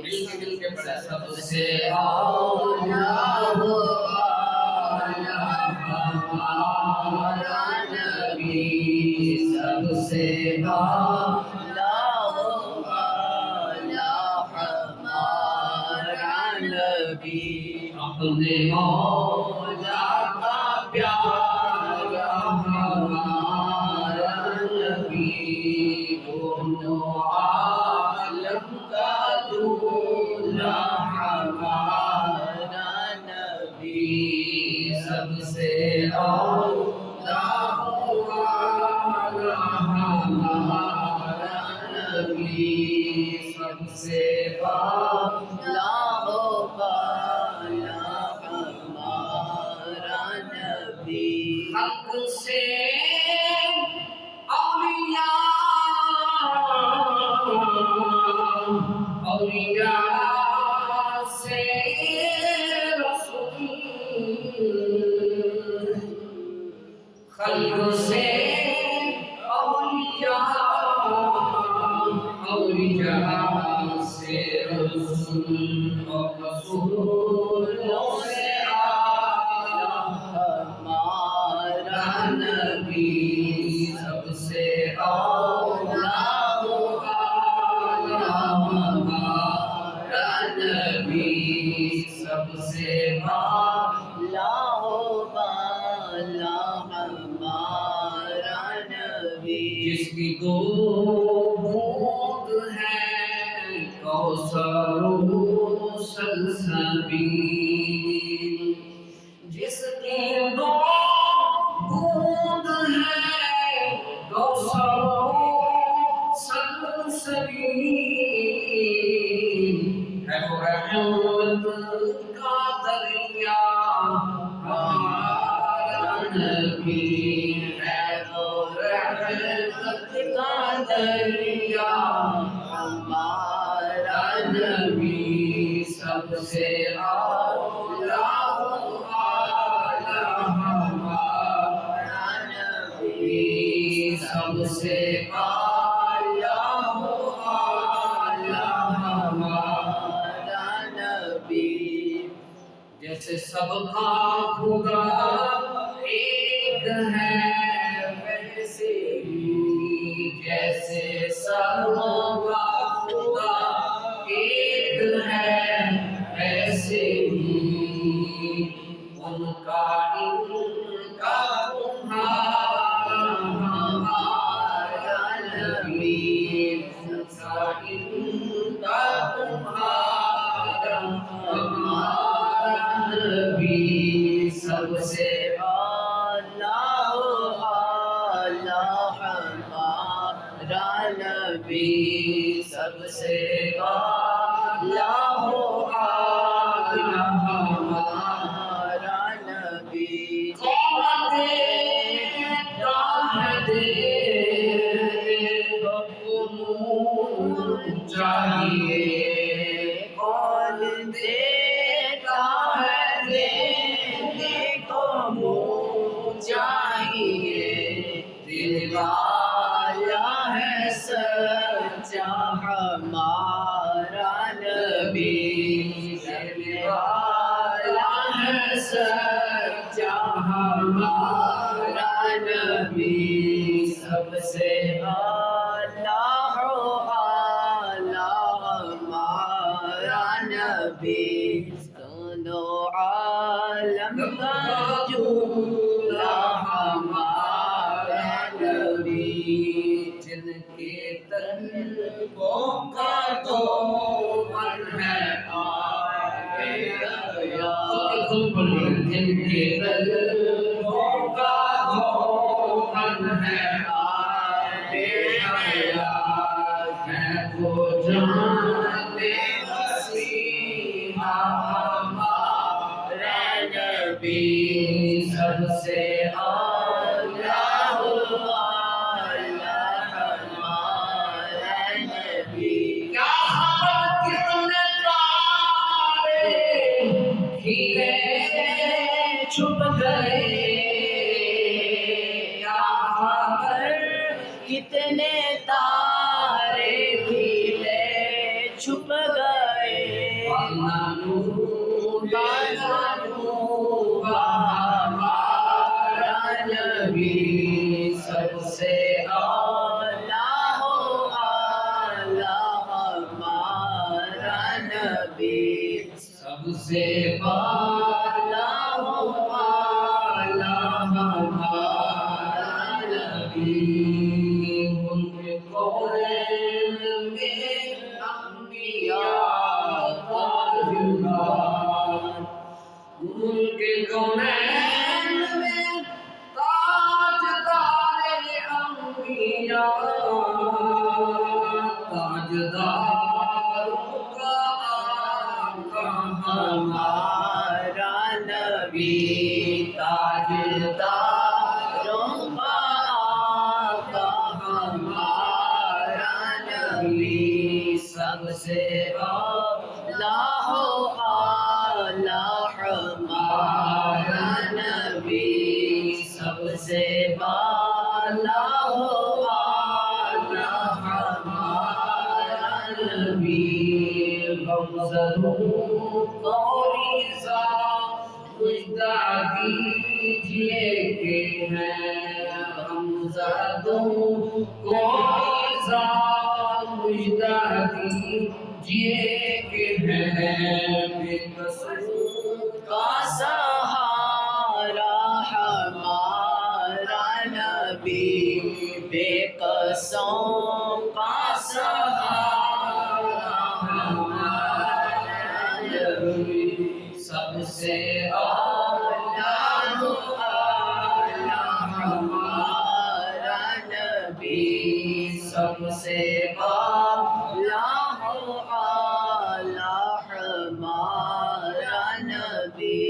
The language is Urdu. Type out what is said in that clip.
مل کے پڑھیں سب سے اولا ہو اعلیٰ ہمارا نبی سب سے اولا ہو اعلیٰ ہمارا نبی اپنے مولا کا پیارا ہمارا نبی دونوں عالم کا دولا ہمارا نبی سب سے اولا ہمارا نبی سب سے اولا ہمارا نبی حق سے اولیاء سے رسول خلق سے اولیاء سے رسول اور رسولوں سے اعلیٰ ہمارا نبی سب سے اولیاء ہمارا نبی سب سے اولیاء ہمارا نبی جس کی دو بوند ہے کوثر و سلسبیل جس کی دو بوند ہے کوثر و سلسبیل ہے وہ رحمت کا دریا ہمارا نبی ہے وہ رحمت کا دریا ہمارا نبی سب سے اولیاء ہمارا نبی سب سے اولیاء ہمارا نبی جیسے سب کا خدا ایک ہے ویسے ہی جیسے سب کا خدا ایک ہے ویسے ہی ان کا تمہارا ہمارا نبی ان کا تمہارا ہمارا نبی سب سے اعلیٰ ہمارا نبی سب سے اعلیٰ ہمارا نبی کون دیتا ہے دیکھو چاہیے کون دیتا ہے دیکھو چاہیے دل والا ہے سچا ہمارا نبی دل والا ہے سچا ہمارا نبی سب سے اعلیٰ ہمارا نبی دونوں عالم کا جولا ہمارا نبی جن کے طلبوں کا تو من ہے جن کے طلبوں کا تو من ہے وہ جانتے مسیحا ہمارا نبی سب سے اولیاء ہمارا نبی کیا خبر کتنے تارے کھیلے چھپ گئے کیا خبر کتنے تارے کھیلے چھپ ہمارا نبی سب سے اعلیٰ ہو اعلیٰ ہمارا نبی سب سے اعلیٰ ہو اعلیٰ ہمارا نبی ملک کونین میں انبیاء تاجدار ملک کونین میں تاجدار انبیاء تاجداروں کا آقا ہمارا نبی تاجداروں کا آقا ہمارا نبی سب سے اعلیٰ ہو اعلیٰ ہمارا نبی سب سے اعلیٰ ہو اعلیٰ ہمارا نبی غمزدوں کو رضا مجدہ دیجئے کہ ہیں غمزدوں کو رضا مجدہ دیجئے کہ ہیں بے قصور کا سہارا ہمارا نبی بے قصوں کا سہارا ہمارا نبی سب سے اعلیٰ ہو اعلیٰ ہمارا نبی سب سے اعلیٰ ہو اعلیٰ ہمارا نبی